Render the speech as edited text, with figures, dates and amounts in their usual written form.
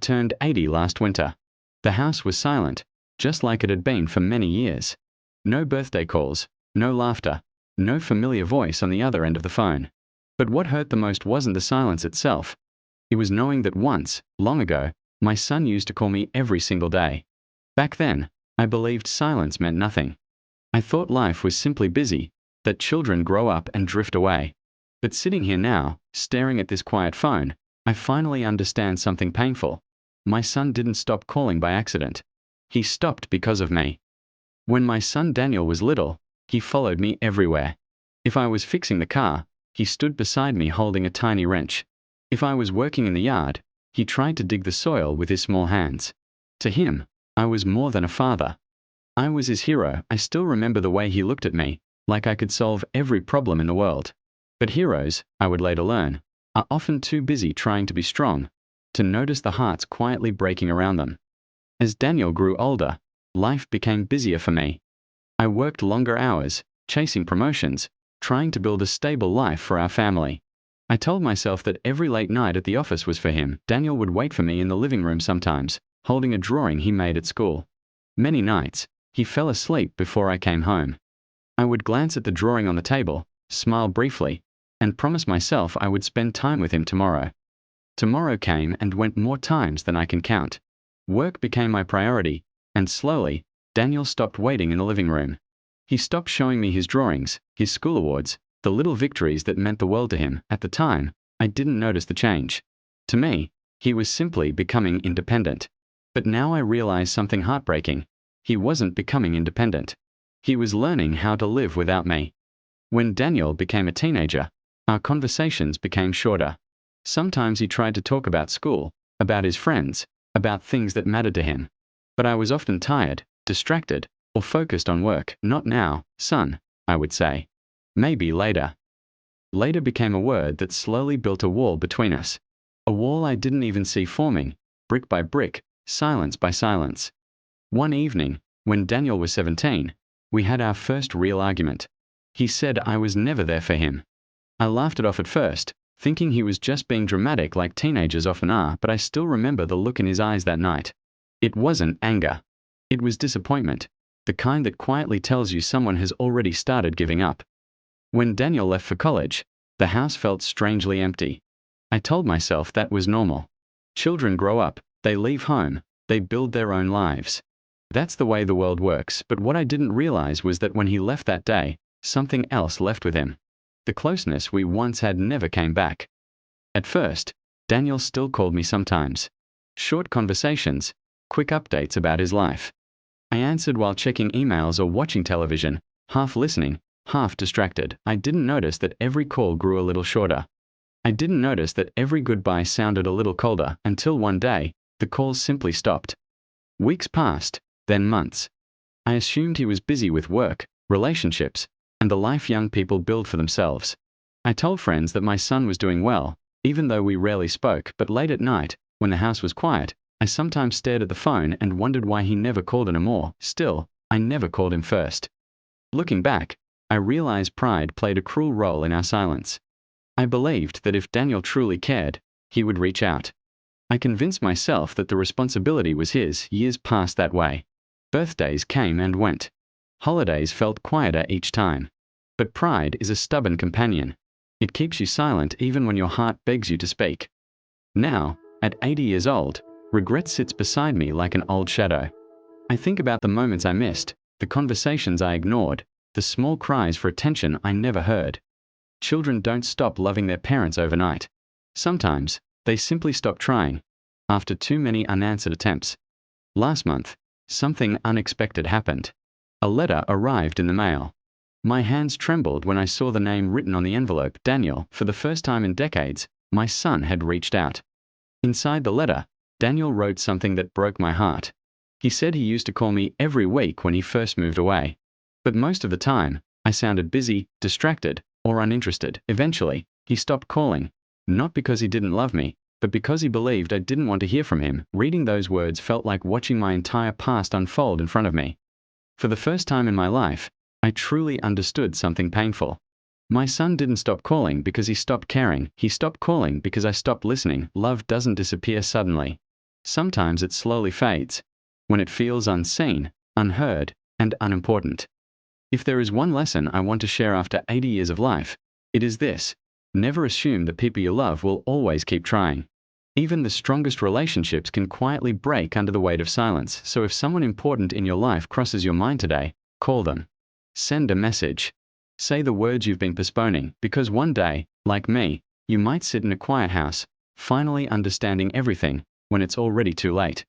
turned 80 last winter. The house was silent, just like it had been for many years. No birthday calls, no laughter, no familiar voice on the other end of the phone. But what hurt the most wasn't the silence itself. It was knowing that once, long ago, my son used to call me every single day. Back then, I believed silence meant nothing. I thought life was simply busy, that children grow up and drift away. But sitting here now, staring at this quiet phone, I finally understand something painful. My son didn't stop calling by accident. He stopped because of me. When my son Daniel was little, he followed me everywhere. If I was fixing the car, he stood beside me holding a tiny wrench. If I was working in the yard, he tried to dig the soil with his small hands. To him, I was more than a father. I was his hero. I still remember the way he looked at me, like I could solve every problem in the world. But heroes, I would later learn, are often too busy trying to be strong to notice the hearts quietly breaking around them. As Daniel grew older, life became busier for me. I worked longer hours, chasing promotions, trying to build a stable life for our family. I told myself that every late night at the office was for him. Daniel would wait for me in the living room sometimes, holding a drawing he made at school. Many nights, he fell asleep before I came home. I would glance at the drawing on the table, smile briefly, and promise myself I would spend time with him tomorrow. Tomorrow came and went more times than I can count. Work became my priority, and slowly, Daniel stopped waiting in the living room. He stopped showing me his drawings, his school awards, the little victories that meant the world to him. At the time, I didn't notice the change. To me, he was simply becoming independent. But now I realize something heartbreaking. He wasn't becoming independent. He was learning how to live without me. When Daniel became a teenager, our conversations became shorter. Sometimes he tried to talk about school, about his friends, about things that mattered to him. But I was often tired, distracted, or focused on work. Not now, son, I would say. Maybe later. Later became a word that slowly built a wall between us. A wall I didn't even see forming, brick by brick, silence by silence. One evening, when Daniel was 17, we had our first real argument. He said I was never there for him. I laughed it off at first, thinking he was just being dramatic like teenagers often are, but I still remember the look in his eyes that night. It wasn't anger. It was disappointment, the kind that quietly tells you someone has already started giving up. When Daniel left for college, the house felt strangely empty. I told myself that was normal. Children grow up, they leave home, they build their own lives. That's the way the world works. But what I didn't realize was that when he left that day, something else left with him. The closeness we once had never came back. At first, Daniel still called me sometimes. Short conversations, quick updates about his life. I answered while checking emails or watching television, half listening, half distracted. I didn't notice that every call grew a little shorter. I didn't notice that every goodbye sounded a little colder until one day, the calls simply stopped. Weeks passed, then months. I assumed he was busy with work, relationships, and the life young people build for themselves. I told friends that my son was doing well, even though we rarely spoke. But late at night, when the house was quiet, I sometimes stared at the phone and wondered why he never called anymore. Still, I never called him first. Looking back, I realized pride played a cruel role in our silence. I believed that if Daniel truly cared, he would reach out. I convinced myself that the responsibility was his. Years passed that way. Birthdays came and went. Holidays felt quieter each time. But pride is a stubborn companion. It keeps you silent even when your heart begs you to speak. Now, at 80 years old, regret sits beside me like an old shadow. I think about the moments I missed, the conversations I ignored, the small cries for attention I never heard. Children don't stop loving their parents overnight. Sometimes, they simply stop trying, after too many unanswered attempts. Last month, something unexpected happened. A letter arrived in the mail. My hands trembled when I saw the name written on the envelope. Daniel. For the first time in decades, my son had reached out. Inside the letter, Daniel wrote something that broke my heart. He said he used to call me every week when he first moved away. But most of the time, I sounded busy, distracted, or uninterested. Eventually, he stopped calling, not because he didn't love me, but because he believed I didn't want to hear from him. Reading those words felt like watching my entire past unfold in front of me. For the first time in my life, I truly understood something painful. My son didn't stop calling because he stopped caring. He stopped calling because I stopped listening. Love doesn't disappear suddenly. Sometimes it slowly fades, when it feels unseen, unheard, and unimportant. If there is one lesson I want to share after 80 years of life, it is this: never assume that people you love will always keep trying. Even the strongest relationships can quietly break under the weight of silence, so if someone important in your life crosses your mind today, call them. Send a message. Say the words you've been postponing, because one day, like me, you might sit in a quiet house, finally understanding everything, when it's already too late.